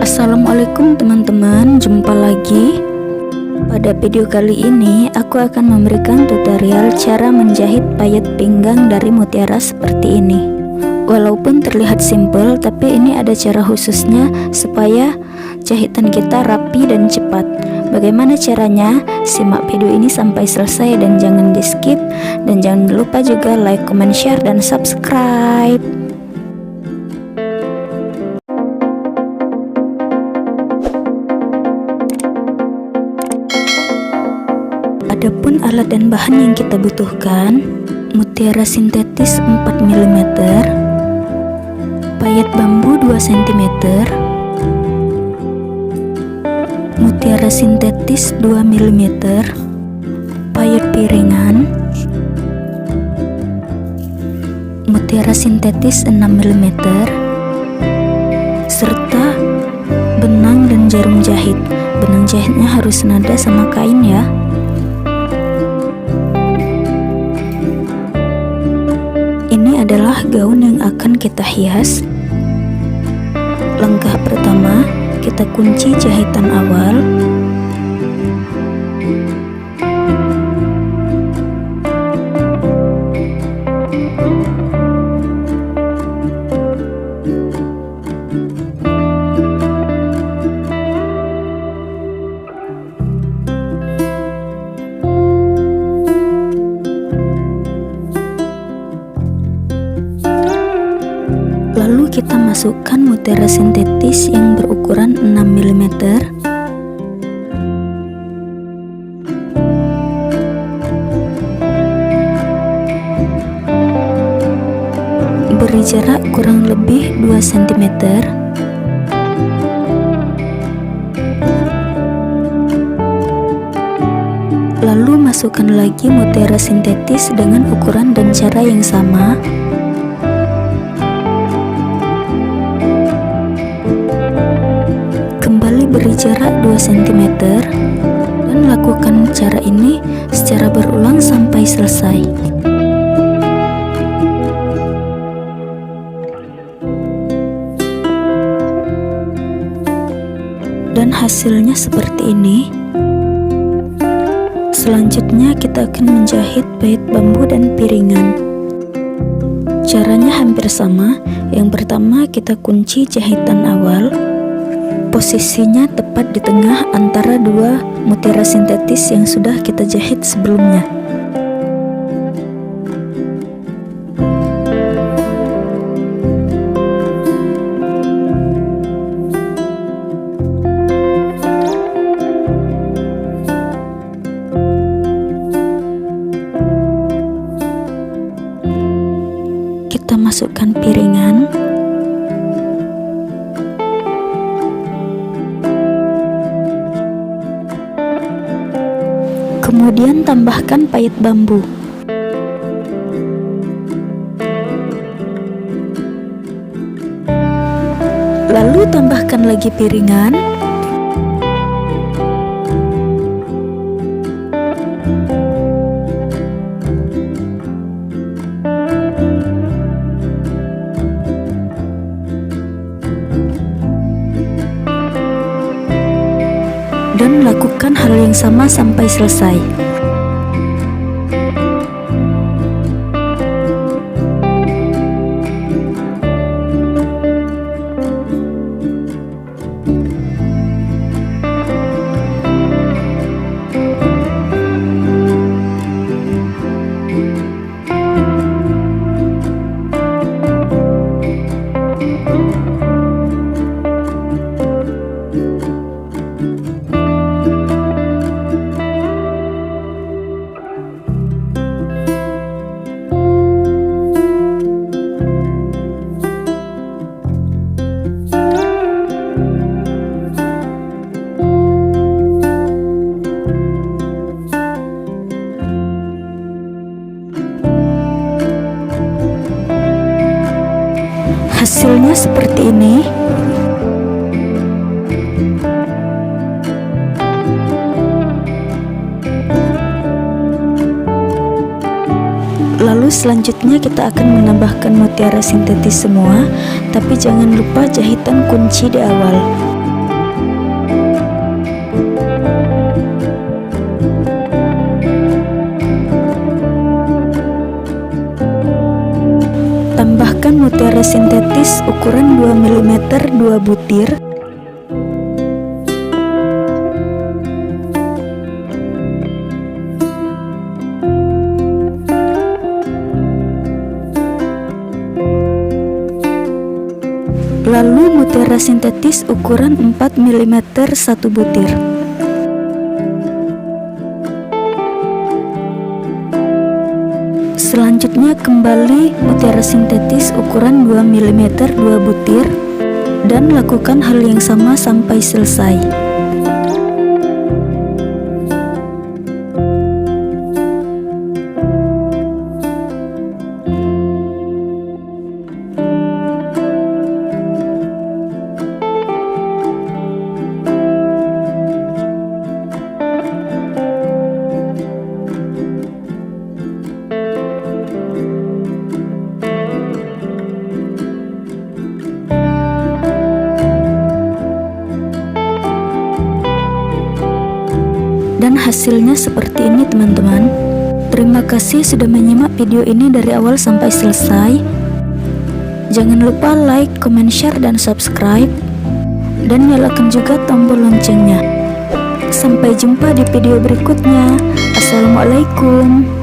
Assalamualaikum teman-teman, jumpa lagi. Pada video kali ini aku akan memberikan tutorial cara menjahit payet pinggang dari mutiara seperti ini. Walaupun terlihat simpel, tapi ini ada cara khususnya supaya jahitan kita rapi dan cepat. Bagaimana caranya? Simak video ini sampai selesai dan jangan di skip. Dan jangan lupa juga like, comment, share, dan subscribe. Adapun alat dan bahan yang kita butuhkan: mutiara sintetis 4 mm, payet bambu 2 cm, mutiara sintetis 2 mm, payet piringan, mutiara sintetis 6 mm, serta benang dan jarum jahit. Benang jahitnya harus senada sama kain ya. Ini adalah gaun yang akan kita hias. Langkah pertama, kita kunci jahitan awal. Lalu kita masukkan mutiara sintetis yang berukuran 6 mm. Beri jarak kurang lebih 2 cm. Lalu masukkan lagi mutiara sintetis dengan ukuran dan cara yang sama. Beri jarak 2 cm dan lakukan cara ini secara berulang sampai selesai. Dan hasilnya seperti ini. Selanjutnya kita akan menjahit payet bambu dan piringan. Caranya hampir sama. Yang pertama, kita kunci jahitan awal. Posisinya tepat di tengah antara dua mutiara sintetis yang sudah kita jahit sebelumnya. Kita masukkan piringan. Kemudian tambahkan payet bambu. Lalu tambahkan lagi piringan. Dan lakukan hal yang sama sampai selesai. Hasilnya seperti ini. Lalu selanjutnya kita akan menambahkan mutiara sintetis semua, tapi jangan lupa jahitan kunci di awal. Tambahkan mutiara sintetis ukuran 2 mm 2 butir. Lalu mutiara sintetis ukuran 4 mm 1 butir. Selanjutnya kembali mutiara sintetis ukuran 2 mm 2 butir dan lakukan hal yang sama sampai selesai. Dan hasilnya seperti ini teman-teman. Terima kasih sudah menyimak video ini dari awal sampai selesai. Jangan lupa like, comment, share, dan subscribe. Dan nyalakan juga tombol loncengnya. Sampai jumpa di video berikutnya. Assalamualaikum.